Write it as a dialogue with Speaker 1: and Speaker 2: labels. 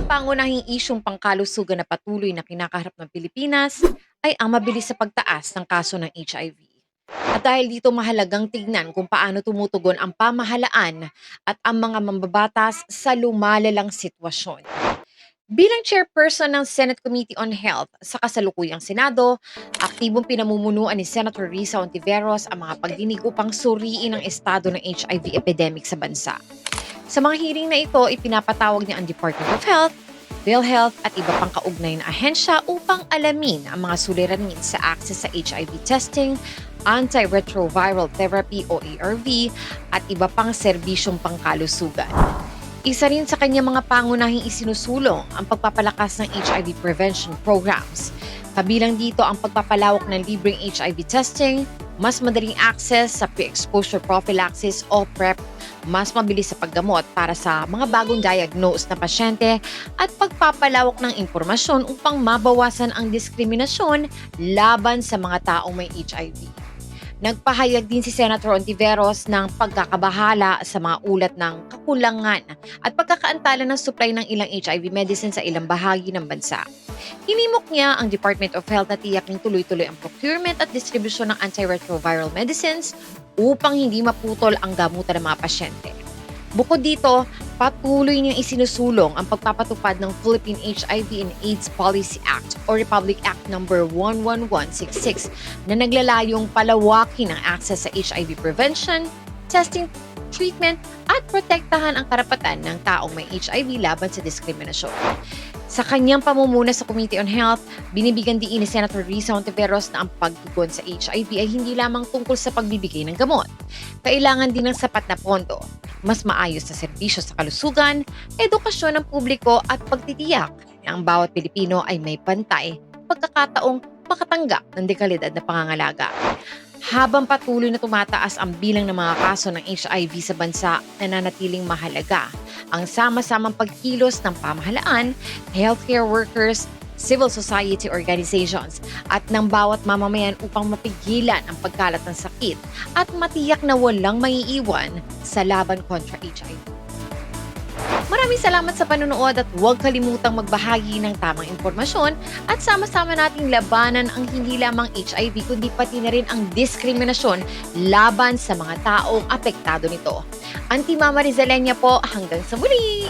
Speaker 1: pangunahing isyung pangkalusugan na patuloy na kinakaharap ng Pilipinas ay ang mabilis sa pagtaas ng kaso ng HIV. At dahil dito mahalagang tignan kung paano tumutugon ang pamahalaan at ang mga mambabatas sa lumalalang sitwasyon. Bilang chairperson ng Senate Committee on Health sa kasalukuyang Senado, aktibong pinamumunuan ni Senator Risa Ontiveros ang mga pagdinig upang suriin ang estado ng HIV epidemic sa bansa. Sa mga hearing na ito, ipinapatawag niya ang Department of Health, PhilHealth at iba pang kaugnay na ahensya upang alamin ang mga suliranin sa access sa HIV testing, antiretroviral therapy o ARV at iba pang serbisyong pangkalusugan. Isa rin sa kanyang mga pangunahing isinusulong ang pagpapalakas ng HIV prevention programs. Kabilang dito ang pagpapalawak ng libreng HIV testing, mas madaling access sa pre-exposure prophylaxis o PrEP, mas mabilis sa paggamot para sa mga bagong diagnosed na pasyente at pagpapalawak ng impormasyon upang mabawasan ang diskriminasyon laban sa mga taong may HIV. Nagpahayag din si Senator Ontiveros ng pagkakabahala sa mga ulat ng kakulangan at pagkakaantala ng supply ng ilang HIV medicine sa ilang bahagi ng bansa. Hinimok niya ang Department of Health na tiyaking tuloy-tuloy ang procurement at distribusyon ng antiretroviral medicines upang hindi maputol ang gamutan ng mga pasyente. Bukod dito, patuloy niyang isinusulong ang pagpapatupad ng Philippine HIV and AIDS Policy Act o Republic Act No. 11166 na naglalayong palawakin ang access sa HIV prevention, testing, treatment at protektahan ang karapatan ng taong may HIV laban sa diskriminasyon. Sa kanyang pamumuna sa Committee on Health, binibigyan diin ni Senator Risa Ontiveros na ang pagtugon sa HIV ay hindi lamang tungkol sa pagbibigay ng gamot. Kailangan din ng sapat na pondo, mas maayos na serbisyo sa kalusugan, edukasyon ng publiko at pagtitiyak na ang bawat Pilipino ay may pantay, pagkakataong makatanggap ng dekalidad na pangangalaga. Habang patuloy na tumataas ang bilang ng mga kaso ng HIV sa bansa, nananatiling mahalaga ang sama-samang pagkilos ng pamahalaan, healthcare workers, civil society organizations at ng bawat mamamayan upang mapigilan ang pagkalat ng sakit at matiyak na walang maiiwan sa laban kontra HIV. Maraming salamat sa panonood at huwag kalimutang magbahagi ng tamang impormasyon at sama-sama nating labanan ang hindi lamang HIV kundi pati na rin ang diskriminasyon laban sa mga taong apektado nito. Auntie Mama Rizalenia po, hanggang sa muli!